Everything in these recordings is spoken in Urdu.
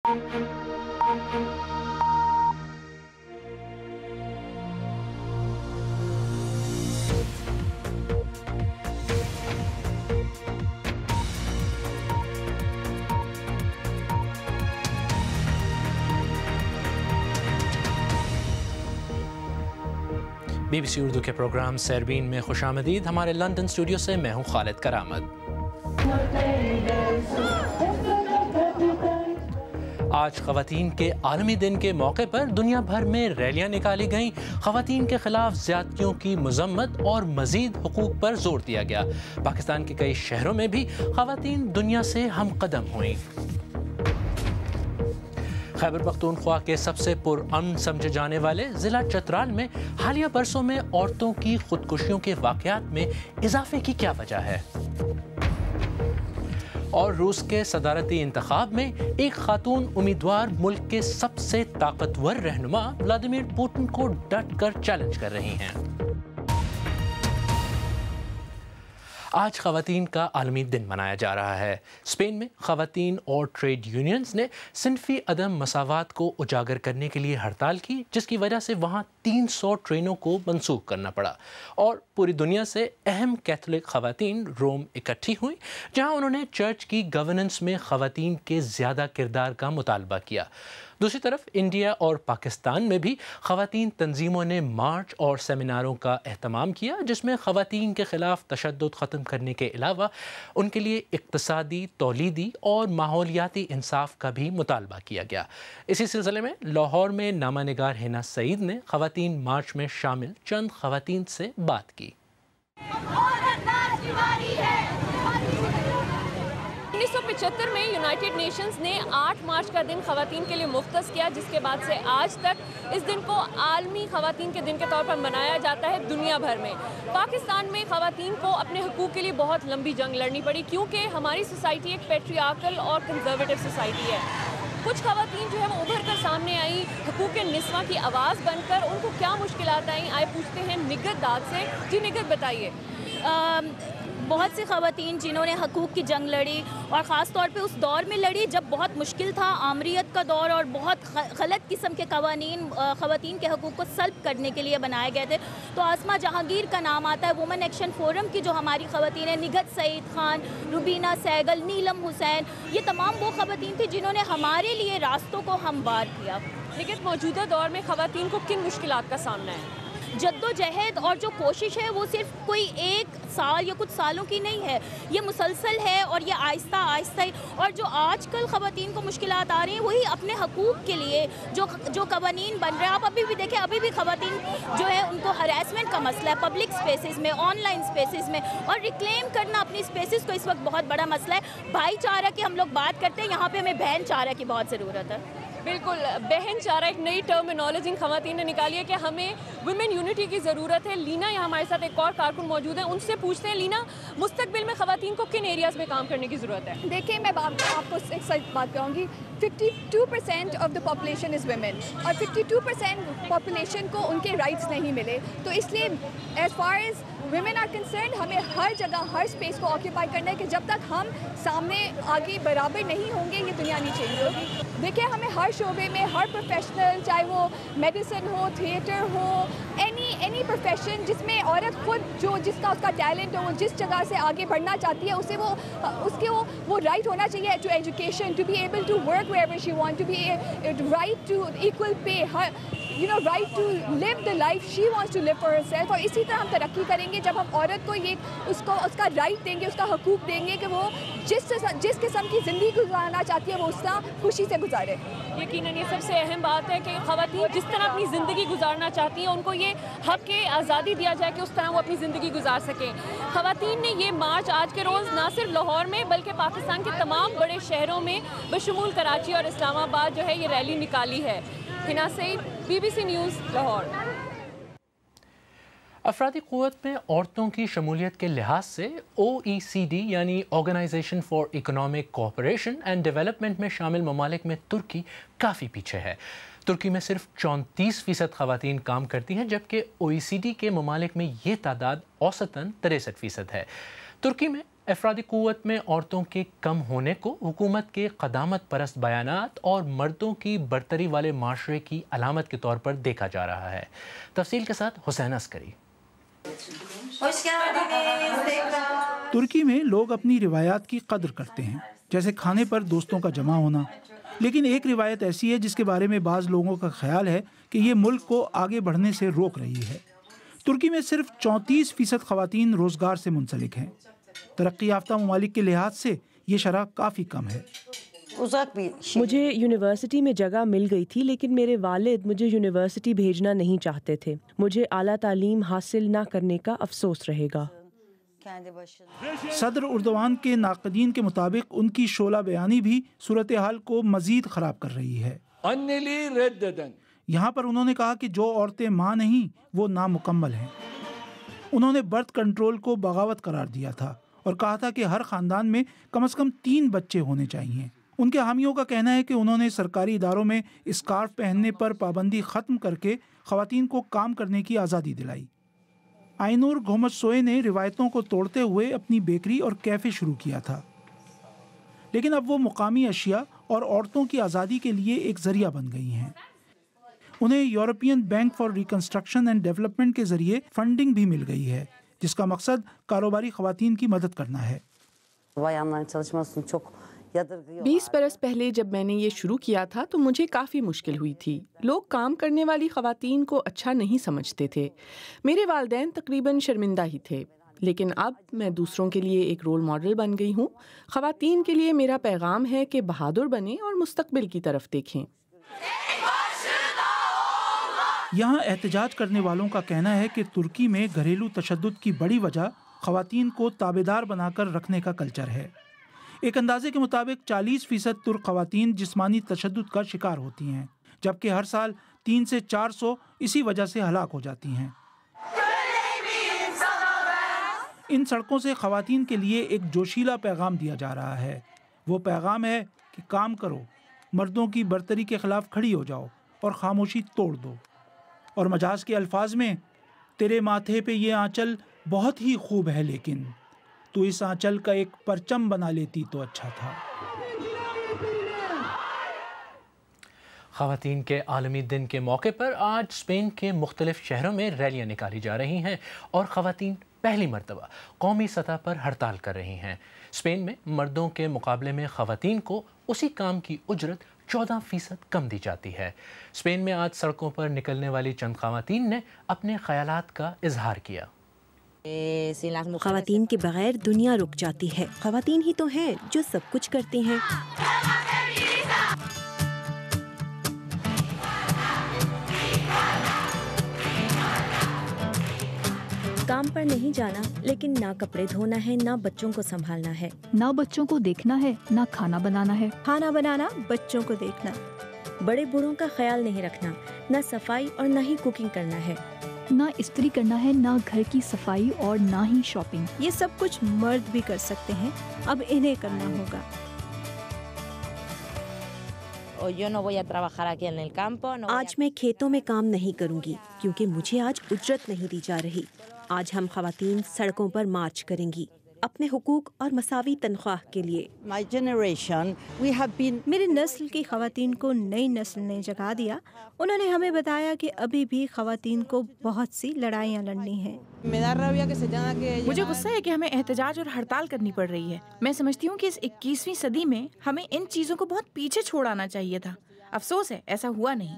BBC اردو کے پروگرام سیربین میں خوش آمدید۔ ہمارے لندن اسٹوڈیو سے میں ہوں خالد کرامت۔ آج خواتین کے عالمی دن کے موقع پر دنیا بھر میں ریلیاں نکالی گئیں۔ خواتین کے خلاف زیادتیوں کی مذمت اور مزید حقوق پر زور دیا گیا۔ پاکستان کے کئی شہروں میں بھی خواتین دنیا سے ہم قدم ہوئیں۔ خیبر پختونخوا کے سب سے پرامن سمجھے جانے والے ضلع چترال میں حالیہ برسوں میں عورتوں کی خودکشیوں کے واقعات میں اضافے کی کیا وجہ ہے؟ اور روس کے صدارتی انتخاب میں ایک خاتون امیدوار ملک کے سب سے طاقتور رہنما ولادیمیر پوٹن کو ڈٹ کر چیلنج کر رہی ہیں۔ آج خواتین کا عالمی دن منایا جا رہا ہے۔ اسپین میں خواتین اور ٹریڈ یونینز نے صنفی عدم مساوات کو اجاگر کرنے کے لیے ہڑتال کی، جس کی وجہ سے وہاں 300 ٹرینوں کو منسوخ کرنا پڑا، اور پوری دنیا سے اہم کیتھولک خواتین روم اکٹھی ہوئیں، جہاں انہوں نے چرچ کی گورننس میں خواتین کے زیادہ کردار کا مطالبہ کیا۔ دوسری طرف انڈیا اور پاکستان میں بھی خواتین تنظیموں نے مارچ اور سیمیناروں کا اہتمام کیا، جس میں خواتین کے خلاف تشدد ختم کرنے کے علاوہ ان کے لیے اقتصادی، تولیدی اور ماحولیاتی انصاف کا بھی مطالبہ کیا گیا۔ اسی سلسلے میں لاہور میں نامہ نگار حنا سعید نے خواتین مارچ میں شامل چند خواتین سے بات کی۔ 1975 میں یونائٹڈ نیشنز نے 8 مارچ کا دن خواتین کے لیے مختص کیا، جس کے بعد سے آج تک اس دن کو عالمی خواتین کے دن کے طور پر منایا جاتا ہے دنیا بھر میں۔ پاکستان میں خواتین کو اپنے حقوق کے لیے بہت لمبی جنگ لڑنی پڑی، کیونکہ ہماری سوسائٹی ایک پیٹریارکل اور کنزرویٹو سوسائٹی ہے۔ کچھ خواتین جو ہے وہ ابھر کر سامنے آئی، حقوق نسواں کی آواز بن کر۔ ان کو کیا مشکلات آئیں، آئے پوچھتے ہیں نگہت داد سے۔ جی نگہت بتائیے۔ بہت سی خواتین جنہوں نے حقوق کی جنگ لڑی، اور خاص طور پہ اس دور میں لڑی جب بہت مشکل تھا، آمریت کا دور، اور بہت غلط قسم کے قوانین خواتین کے حقوق کو سلب کرنے کے لیے بنائے گئے تھے۔ تو آسمہ جہانگیر کا نام آتا ہے، وومن ایکشن فورم کی جو ہماری خواتین ہیں، نگہت سعید خان، روبینہ سہگل، نیلم حسین، یہ تمام وہ خواتین تھیں جنہوں نے ہمارے لیے راستوں کو ہموار کیا۔ لیکن موجودہ دور میں خواتین کو کن مشکلات کا سامنا ہے؟ جد و جہد اور جو کوشش ہے وہ صرف کوئی ایک سال یا کچھ سالوں کی نہیں ہے، یہ مسلسل ہے، اور یہ آہستہ آہستہ ہی۔ اور جو آج کل خواتین کو مشکلات آ رہی ہیں وہی اپنے حقوق کے لیے جو قوانین بن رہے ہیں۔ آپ ابھی بھی دیکھیں، ابھی بھی خواتین جو ہے ان کو ہراسمنٹ کا مسئلہ ہے پبلک سپیسز میں، آن لائن سپیسز میں، اور ریکلیم کرنا اپنی سپیسز کو اس وقت بہت بڑا مسئلہ ہے۔ بھائی چارہ کی ہم لوگ بات کرتے ہیں، یہاں پہ ہمیں بہن چارہ کی بہت ضرورت ہے۔ بالکل، بہن چارہ ایک نئی ٹرمینالوجی ان خواتین نے نکالی ہے کہ ہمیں ویمن یونٹی کی ضرورت ہے۔ لینا یہاں ہمارے ساتھ ایک اور کارکن موجود ہیں، ان سے پوچھتے ہیں لینا، مستقبل میں خواتین کو کن ایریاز میں کام کرنے کی ضرورت ہے؟ دیکھیں، میں آپ کو ایک سچ بات کہوں گی، 52% of the population is women, اور 52% پاپولیشن کو ان کے رائٹس نہیں ملے۔ تو اس لیے as far as women are concerned, ہمیں ہر جگہ ہر اسپیس کو آکیوپائی کرنا ہے، کہ جب تک ہم سامنے آگے برابر نہیں ہوں گے یہ دنیا نہیں چینج ہوگی۔ دیکھیں، ہمیں ہر شعبے میں ہر پروفیشنل، چاہے وہ میڈیسن ہو، تھیٹر ہو، اینی پروفیشن جس میں عورت خود جس کا ٹیلنٹ ہو، وہ جس جگہ سے آگے بڑھنا چاہتی ہے، اسے وہ رائٹ ہونا چاہیے to education, to be able to work wherever she wants, to be right to equal pay, right to live the life she wants to live for herself۔ اور اسی طرح ہم ترقی کریں گے جب ہم عورت کو اس کا رائٹ دیں گے، اس کا حقوق دیں گے کہ وہ جس قسم کی زندگی گزارنا چاہتی ہے وہ اس کا خوشی سے گزارے۔ یقیناً یہ سب سے اہم بات ہے کہ خواتین جس طرح اپنی زندگی گزارنا چاہتی ہیں ان کو یہ حق کے آزادی دیا جائے کہ اس طرح وہ اپنی زندگی گزار سکیں۔ خواتین نے یہ مارچ آج کے روز نہ صرف لاہور میں بلکہ پاکستان کے تمام بڑے شہروں میں بشمول کراچی اور اسلام آباد جو ہے یہ ریلی نکالی ہے۔ حنا سعید، BBC نیوز، لاہور۔ افرادی قوت میں عورتوں کی شمولیت کے لحاظ سے OECD یعنی organization for economic cooperation and development میں شامل ممالک میں ترکی کافی پیچھے ہے۔ ترکی میں صرف 34% خواتین کام کرتی ہیں، جبکہ OECD کے ممالک میں یہ تعداد اوسطاً 63% ہے۔ ترکی میں افرادی قوت میں عورتوں کے کم ہونے کو حکومت کے قدامت پرست بیانات اور مردوں کی برتری والے معاشرے کی علامت کے طور پر دیکھا جا رہا ہے۔ تفصیل کے ساتھ حسین عسکری۔ ترکی میں لوگ اپنی روایات کی قدر کرتے ہیں، جیسے کھانے پر دوستوں کا جمع ہونا، لیکن ایک روایت ایسی ہے جس کے بارے میں بعض لوگوں کا خیال ہے کہ یہ ملک کو آگے بڑھنے سے روک رہی ہے۔ ترکی میں صرف 34% خواتین روزگار سے منسلک ہیں۔ ترقی یافتہ ممالک کے لحاظ سے یہ شرح کافی کم ہے۔ مجھے یونیورسٹی میں جگہ مل گئی تھی، لیکن میرے والد مجھے یونیورسٹی بھیجنا نہیں چاہتے تھے۔ مجھے اعلیٰ تعلیم حاصل نہ کرنے کا افسوس رہے گا۔ صدر اردوان کے ناقدین کے مطابق ان کی شعلہ بیانی بھی صورتحال کو مزید خراب کر رہی ہے۔ یہاں پر انہوں نے کہا کہ جو عورتیں ماں نہیں وہ نامکمل ہیں۔ انہوں نے برتھ کنٹرول کو بغاوت قرار دیا تھا اور کہا تھا کہ ہر خاندان میں کم از کم 3 بچے ہونے چاہیے۔ ان کے حامیوں کا کہنا ہے کہ انہوں نے سرکاری اداروں میں اسکارف پہننے پر پابندی ختم کر کے خواتین کو کام کرنے کی آزادی دلائی۔ آئینور گھومت سوئے نے روایتوں کو توڑتے ہوئے اپنی بیکری اور کیفے شروع کیا تھا، لیکن اب وہ مقامی اشیاء اور عورتوں کی آزادی کے لیے ایک ذریعہ بن گئی ہیں۔ انہیں European bank for reconstruction and development کے ذریعے فنڈنگ بھی مل گئی ہے، جس کا مقصد کاروباری خواتین کی مدد کرنا ہے۔ 20 برس پہلے جب میں نے یہ شروع کیا تھا تو مجھے کافی مشکل ہوئی تھی۔ لوگ کام کرنے والی خواتین کو اچھا نہیں سمجھتے تھے۔ میرے والدین تقریباً شرمندہ ہی تھے، لیکن اب میں دوسروں کے لیے ایک رول ماڈل بن گئی ہوں۔ خواتین کے لیے میرا پیغام ہے کہ بہادر بنیں اور مستقبل کی طرف دیکھیں۔ یہاں احتجاج کرنے والوں کا کہنا ہے کہ ترکی میں گھریلو تشدد کی بڑی وجہ خواتین کو تابعدار بنا کر رکھنے کا کلچر ہے۔ ایک اندازے کے مطابق 40% ترک خواتین جسمانی تشدد کا شکار ہوتی ہیں، جبکہ ہر سال 300 سے 400 اسی وجہ سے ہلاک ہو جاتی ہیں۔ ان سڑکوں سے خواتین کے لیے ایک جوشیلا پیغام دیا جا رہا ہے۔ وہ پیغام ہے کہ کام کرو، مردوں کی برتری کے خلاف کھڑی ہو جاؤ اور خاموشی توڑ دو۔ اور مجاز کے الفاظ میں، تیرے ماتھے پہ یہ آنچل بہت ہی خوب ہے، لیکن تو اس آنچل کا ایک پرچم بنا لیتی تو اچھا تھا۔ خواتین کے عالمی دن کے موقع پر آج اسپین کے مختلف شہروں میں ریلیاں نکالی جا رہی ہیں اور خواتین پہلی مرتبہ قومی سطح پر ہڑتال کر رہی ہیں۔ اسپین میں مردوں کے مقابلے میں خواتین کو اسی کام کی اجرت 14% کم دی جاتی ہے۔ اسپین میں آج سڑکوں پر نکلنے والی چند خواتین نے اپنے خیالات کا اظہار کیا۔ خواتین کے بغیر دنیا رک جاتی ہے۔ خواتین ہی تو ہیں جو سب کچھ کرتی ہیں۔ کام پر نہیں جانا، لیکن نہ کپڑے دھونا ہے، نہ بچوں کو سنبھالنا ہے، نہ بچوں کو دیکھنا ہے، نہ کھانا بنانا ہے، کھانا بنانا، بچوں کو دیکھنا، بڑے بوڑھوں کا خیال نہیں رکھنا، نہ صفائی اور نہ ہی کوکنگ کرنا ہے، نہ استری کرنا ہے، نہ گھر کی صفائی اور نہ ہی شاپنگ۔ یہ سب کچھ مرد بھی کر سکتے ہیں، اب انہیں کرنا ہوگا۔ آج میں کھیتوں میں کام نہیں کروں گی کیونکہ مجھے آج اجرت نہیں دی جا رہی۔ آج ہم خواتین سڑکوں پر مارچ کریں گی اپنے حقوق اور مساوی تنخواہ کے لیے۔ میری نسل کی خواتین کو نئی نسل نے جگا دیا۔ انہوں نے ہمیں بتایا کہ ابھی بھی خواتین کو بہت سی لڑائیاں لڑنی ہیں۔ مجھے غصہ ہے کہ ہمیں احتجاج اور ہڑتال کرنی پڑ رہی ہے۔ میں سمجھتی ہوں کہ اس 21ویں صدی میں ہمیں ان چیزوں کو بہت پیچھے چھوڑانا چاہیے تھا۔ افسوس ہے ایسا ہوا نہیں۔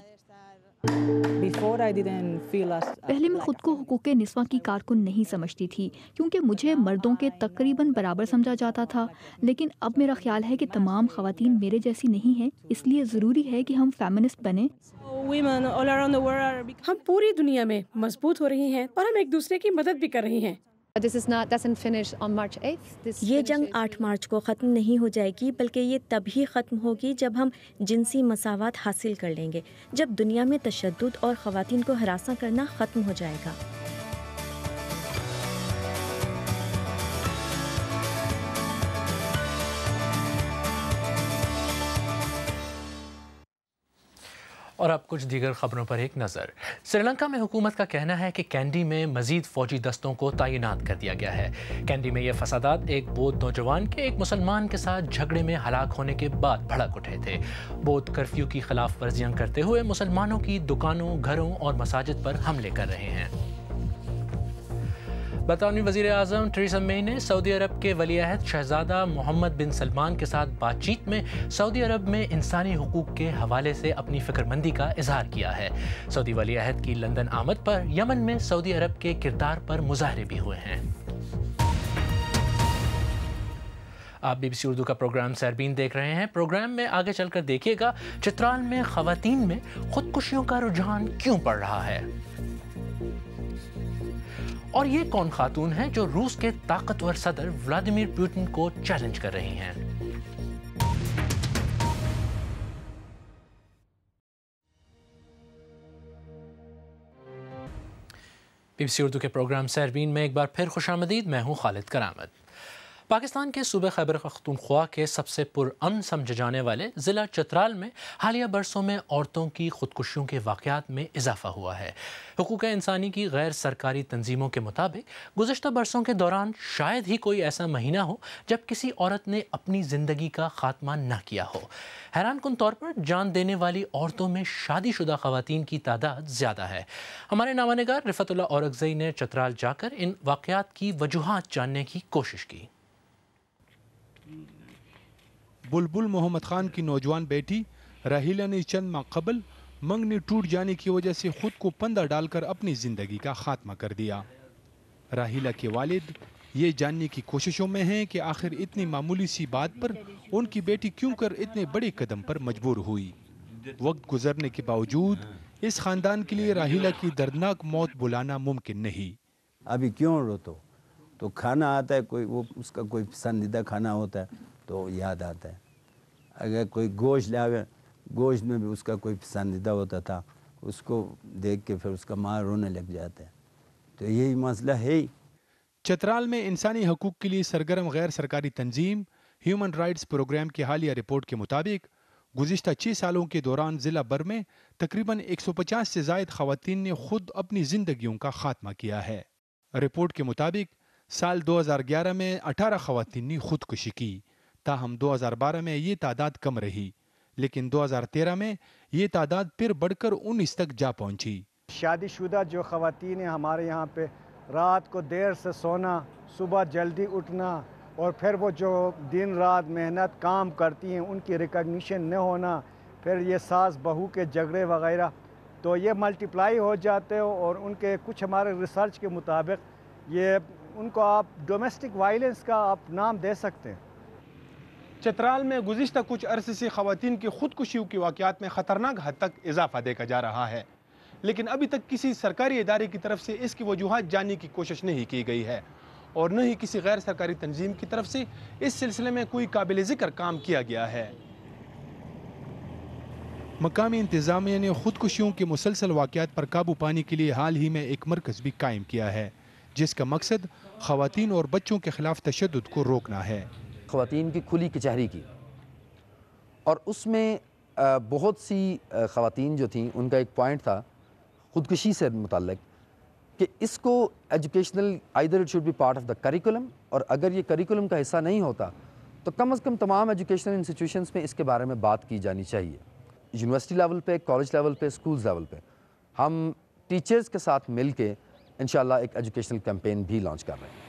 پہلے میں خود کو حقوق نسواں کی کارکن نہیں سمجھتی تھی کیونکہ مجھے مردوں کے تقریباً برابر سمجھا جاتا تھا، لیکن اب میرا خیال ہے کہ تمام خواتین میرے جیسی نہیں ہیں، اس لیے ضروری ہے کہ ہم فیمنسٹ بنیں۔ ہم پوری دنیا میں مضبوط ہو رہی ہیں اور ہم ایک دوسرے کی مدد بھی کر رہی ہیں۔ یہ جنگ 8 مارچ کو ختم نہیں ہو جائے گی، بلکہ یہ تب ہی ختم ہوگی جب ہم جنسی مساوات حاصل کر لیں گے، جب دنیا میں تشدد اور خواتین کو ہراساں کرنا ختم ہو جائے گا۔ اور اب کچھ دیگر خبروں پر ایک نظر۔ سری لنکا میں حکومت کا کہنا ہے کہ کینڈی میں مزید فوجی دستوں کو تعینات کر دیا گیا ہے۔ کینڈی میں یہ فسادات ایک بودھ نوجوان کے ایک مسلمان کے ساتھ جھگڑے میں ہلاک ہونے کے بعد بھڑک اٹھے تھے۔ بودھ کرفیو کی خلاف ورزیاں کرتے ہوئے مسلمانوں کی دکانوں، گھروں اور مساجد پر حملے کر رہے ہیں۔ برطانوی وزیر اعظم ٹریسا مے نے سعودی عرب کے ولی عہد شہزادہ محمد بن سلمان کے ساتھ بات چیت میں سعودی عرب میں انسانی حقوق کے حوالے سے اپنی فکر مندی کا اظہار کیا ہے۔ سعودی ولی عہد کی لندن آمد پر یمن میں سعودی عرب کے کردار پر مظاہرے بھی ہوئے ہیں۔ آپ بی بی سی اردو کا پروگرام سیربین دیکھ رہے ہیں۔ پروگرام میں آگے چل کر دیکھیے گا چترال میں خواتین میں خودکشیوں کا رجحان کیوں بڑھ رہا ہے، اور یہ کون خاتون ہیں جو روس کے طاقتور صدر ولادیمیر پوٹن کو چیلنج کر رہی ہیں۔ بی بی سی اردو کے پروگرام سیربین میں ایک بار پھر خوش آمدید۔ میں ہوں خالد کرامت۔ پاکستان کے صوبہ خیبر پختونخوا کے سب سے پرامن سمجھے جانے والے ضلع چترال میں حالیہ برسوں میں عورتوں کی خودکشیوں کے واقعات میں اضافہ ہوا ہے۔ حقوق انسانی کی غیر سرکاری تنظیموں کے مطابق گزشتہ برسوں کے دوران شاید ہی کوئی ایسا مہینہ ہو جب کسی عورت نے اپنی زندگی کا خاتمہ نہ کیا ہو۔ حیران کن طور پر جان دینے والی عورتوں میں شادی شدہ خواتین کی تعداد زیادہ ہے۔ ہمارے نامہ نگار رفعت اللہ اورکزئی نے چترال جا کر ان واقعات کی وجوہات جاننے کی کوشش کی۔ بلبل محمد خان کی نوجوان بیٹی راہیلہ نے چند ماہ قبل منگنی ٹوٹ جانے کی وجہ سے خود کو پندہ ڈال کر اپنی زندگی کا خاتمہ کر دیا۔ راہیلہ کے والد یہ جاننے کی کوششوں میں ہیں کہ آخر اتنی معمولی سی بات پر ان کی بیٹی کیوں کر اتنے بڑے قدم پر مجبور ہوئی۔ وقت گزرنے کے باوجود اس خاندان کے لیے راہیلہ کی دردناک موت بلانا ممکن نہیں۔ ابھی کیوں رو تو کھانا آتا ہے، کوئی وہ اس کا کوئی پسندیدہ کھانا ہوتا ہے تو یاد آتا ہے۔ اگر کوئی گوشت لاوے، گوشت میں بھی اس کا کوئی پسندیدہ ہوتا تھا، اس کو دیکھ کے پھر اس کا ماں رونے لگ جاتا ہے۔ تو یہی مسئلہ ہے۔ چترال میں انسانی حقوق کے لیے سرگرم غیر سرکاری تنظیم ہیومن رائٹس پروگرام کی حالیہ رپورٹ کے مطابق گزشتہ 6 سالوں کے دوران ضلع بھر میں تقریباً 150 سے زائد خواتین نے خود اپنی زندگیوں کا خاتمہ کیا ہے۔ رپورٹ کے مطابق سال 2011 میں 18 خواتین نے خودکشی کی، تاہم 2012 میں یہ تعداد کم رہی، لیکن 2013 میں یہ تعداد پھر بڑھ کر 19 تک جا پہنچی۔ شادی شدہ جو خواتین ہیں ہمارے یہاں پہ، رات کو دیر سے سونا، صبح جلدی اٹھنا، اور پھر وہ جو دن رات محنت کام کرتی ہیں ان کی ریکگنیشن نہ ہونا، پھر یہ ساس بہو کے جھگڑے وغیرہ، تو یہ ملٹیپلائی ہو جاتے ہیں، اور ان کے کچھ ہمارے ریسرچ کے مطابق یہ ان کو آپ ڈومیسٹک وائلنس کا آپ نام دے سکتے ہیں۔ چترال میں گزشتہ کچھ عرصے سے خواتین کی خودکشیوں کے واقعات میں خطرناک حد تک اضافہ دیکھا جا رہا ہے، لیکن ابھی تک کسی سرکاری ادارے کی طرف سے اس کی وجوہات جاننے کی کوشش نہیں کی گئی ہے، اور نہ ہی کسی غیر سرکاری تنظیم کی طرف سے اس سلسلے میں کوئی قابل ذکر کام کیا گیا ہے۔ مقامی انتظامیہ نے خودکشیوں کے مسلسل واقعات پر قابو پانے کے لیے حال ہی میں ایک مرکز بھی قائم کیا ہے، جس کا مقصد خواتین اور بچوں کے خلاف تشدد کو روکنا ہے۔ خواتین کی کھلی کچہری کی، اور اس میں بہت سی خواتین جو تھیں ان کا ایک پوائنٹ تھا خودکشی سے متعلق کہ اس کو educational either it should be part of the curriculum، اور اگر یہ کریکولم کا حصہ نہیں ہوتا تو کم از کم تمام ایجوکیشنل انسٹیٹیوشنز میں اس کے بارے میں بات کی جانی چاہیے۔ یونیورسٹی لیول پہ، کالج لیول پہ، سکولز لیول پہ ہم ٹیچرز کے ساتھ مل کے انشاءاللہ ایک ایجوکیشنل کیمپین بھی لانچ کر رہے ہیں۔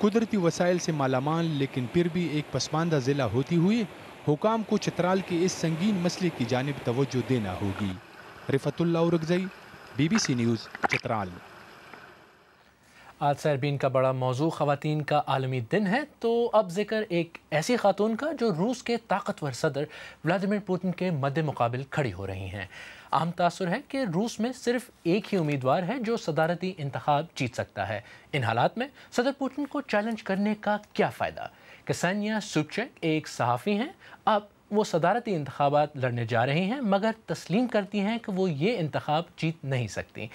قدرتی وسائل سے مالا مال لیکن پھر بھی ایک پسماندہ ضلع ہوتی ہوئی حکام کو چترال کے اس سنگین مسئلے کی جانب توجہ دینا ہوگی۔ Rifatullah Orakzai, B B C news, Chitral. آج سیربین کا بڑا موضوع خواتین کا عالمی دن ہے، تو اب ذکر ایک ایسی خاتون کا جو روس کے طاقتور صدر ولادیمیر پوٹن کے مد مقابل کھڑی ہو رہی ہیں۔ عام تاثر ہے کہ روس میں صرف ایک ہی امیدوار ہے جو صدارتی انتخاب جیت سکتا ہے۔ ان حالات میں صدر پوٹن کو چیلنج کرنے کا کیا فائدہ؟ کسینیا سوبچیک ایک صحافی ہیں، اب وہ صدارتی انتخابات لڑنے جا رہی ہیں، مگر تسلیم کرتی ہیں کہ وہ یہ انتخاب جیت نہیں سکتی۔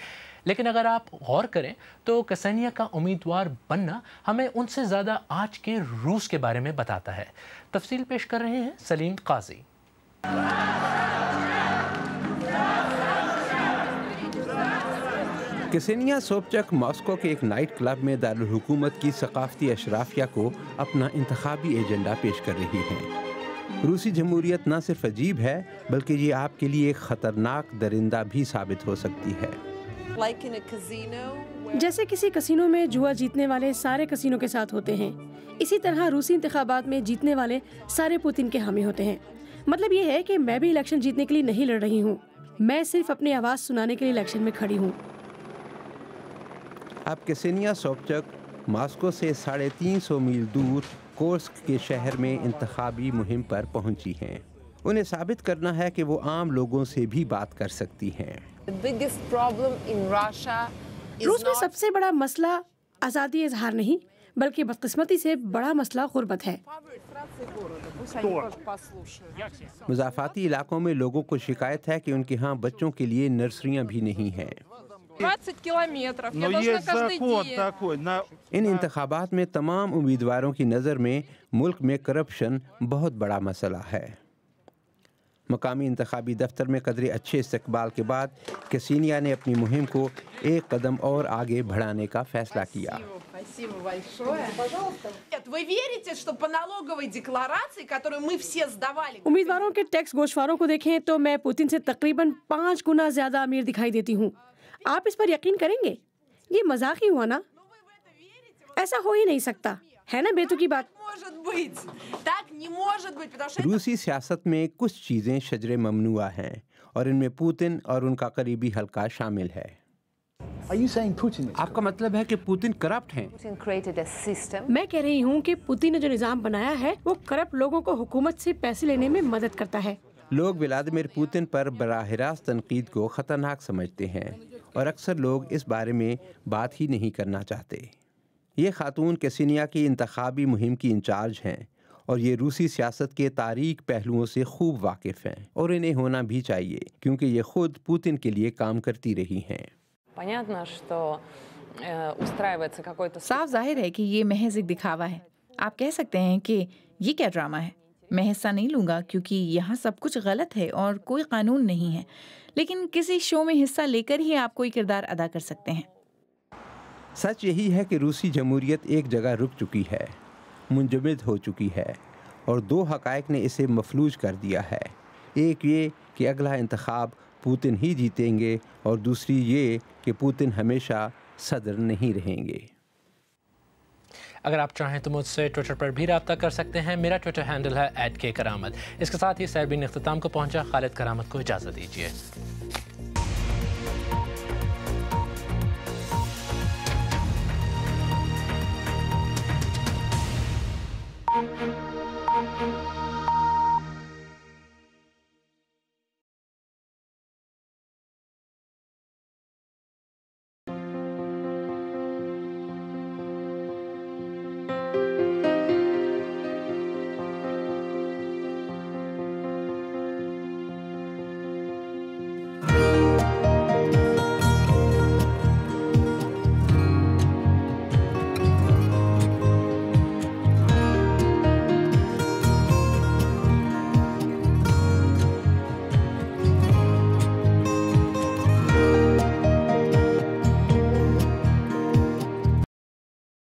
لیکن اگر آپ غور کریں تو کسینیا کا امیدوار بننا ہمیں ان سے زیادہ آج کے روس کے بارے میں بتاتا ہے۔ تفصیل پیش کر رہے ہیں سلیم قاضی۔ کسینیا سوبچک ماسکو کے ایک نائٹ کلب میں دارالحکومت کی ثقافتی اشرافیہ کو اپنا انتخابی ایجنڈا پیش کر رہی ہیں۔ روسی جمہوریت نہ صرف عجیب ہے بلکہ یہ آپ کے لیے ایک خطرناک درندہ بھی ثابت ہو سکتی ہے۔ جیسے کسی کسینو میں جوا جیتنے والے سارے کسینو کے ساتھ ہوتے ہیں، اسی طرح روسی انتخابات میں جیتنے والے سارے پوتن کے حامی ہوتے ہیں۔ مطلب یہ ہے کہ میں بھی الیکشن جیتنے کے لیے نہیں لڑ رہی ہوں، میں صرف اپنی آواز سنانے کے لیے الیکشن میں کھڑی ہوں۔ اب کسینیا سوبچک ماسکو سے 350 میل دور کورسک کے شہر میں انتخابی مہم پر پہنچی ہیں۔ انہیں ثابت کرنا ہے کہ وہ عام لوگوں سے بھی بات کر سکتی ہیں۔ روس میں سب سے بڑا مسئلہ آزادی اظہار نہیں بلکہ بدقسمتی سے بڑا مسئلہ غربت ہے۔ مضافاتی علاقوں میں لوگوں کو شکایت ہے کہ ان کے ہاں بچوں کے لیے نرسریاں بھی نہیں ہیں۔ ان انتخابات میں تمام امیدواروں کی نظر میں ملک میں کرپشن بہت بڑا مسئلہ ہے۔ مقامی انتخابی دفتر میں قدرے اچھے استقبال کے بعد کسینیا نے اپنی مہم کو ایک قدم اور آگے بڑھانے کا فیصلہ کیا۔ امیدواروں کے ٹیکس گوشواروں کو دیکھیں تو میں پوتن سے تقریباً 5 گنا زیادہ امیر دکھائی دیتی ہوں۔ آپ اس پر یقین کریں گے؟ یہ مذاق ہی ہوا نا؟ ایسا ہو ہی نہیں سکتا ہے نا بیتو بات۔ روسی سیاست میں کچھ چیزیں شجر ممنوعہ ہیں اور ان میں پوتن اور ان کا قریبی حلقہ شامل ہے۔ آپ کا مطلب ہے کہ پوتن کرپٹ ہیں؟ میں کہہ رہی ہوں کہ پوتن نے جو نظام بنایا ہے وہ کرپٹ لوگوں کو حکومت سے پیسے لینے میں مدد کرتا ہے۔ لوگ ولادیمیر پوتن پر براہ راست تنقید کو خطرناک سمجھتے ہیں اور اکثر لوگ اس بارے میں بات ہی نہیں کرنا چاہتے۔ یہ خاتون کسینیا کی انتخابی مہم کی انچارج ہیں اور یہ روسی سیاست کے تاریک پہلوؤں سے خوب واقف ہیں، اور انہیں ہونا بھی چاہیے کیونکہ یہ خود پوتن کے لیے کام کرتی رہی ہیں۔ صاف ظاہر ہے کہ یہ محض ایک دکھاوا ہے۔ آپ کہہ سکتے ہیں کہ یہ کیا ڈرامہ ہے، میں حصہ نہیں لوں گا کیونکہ یہاں سب کچھ غلط ہے اور کوئی قانون نہیں ہے، لیکن کسی شو میں حصہ لے کر ہی آپ کوئی کردار ادا کر سکتے ہیں۔ سچ یہی ہے کہ روسی جمہوریت ایک جگہ رک چکی ہے، منجمد ہو چکی ہے، اور 2 حقائق نے اسے مفلوج کر دیا ہے۔ ایک یہ کہ اگلا انتخاب پوتن ہی جیتیں گے، اور دوسری یہ کہ پوتن ہمیشہ صدر نہیں رہیں گے۔ اگر آپ چاہیں تو مجھ سے ٹویٹر پر بھی رابطہ کر سکتے ہیں۔ میرا ٹویٹر ہینڈل ہے @K کرامت۔ اس کے ساتھ ہی سیربین اختتام کو پہنچا۔ خالد کرامت کو اجازت دیجیے۔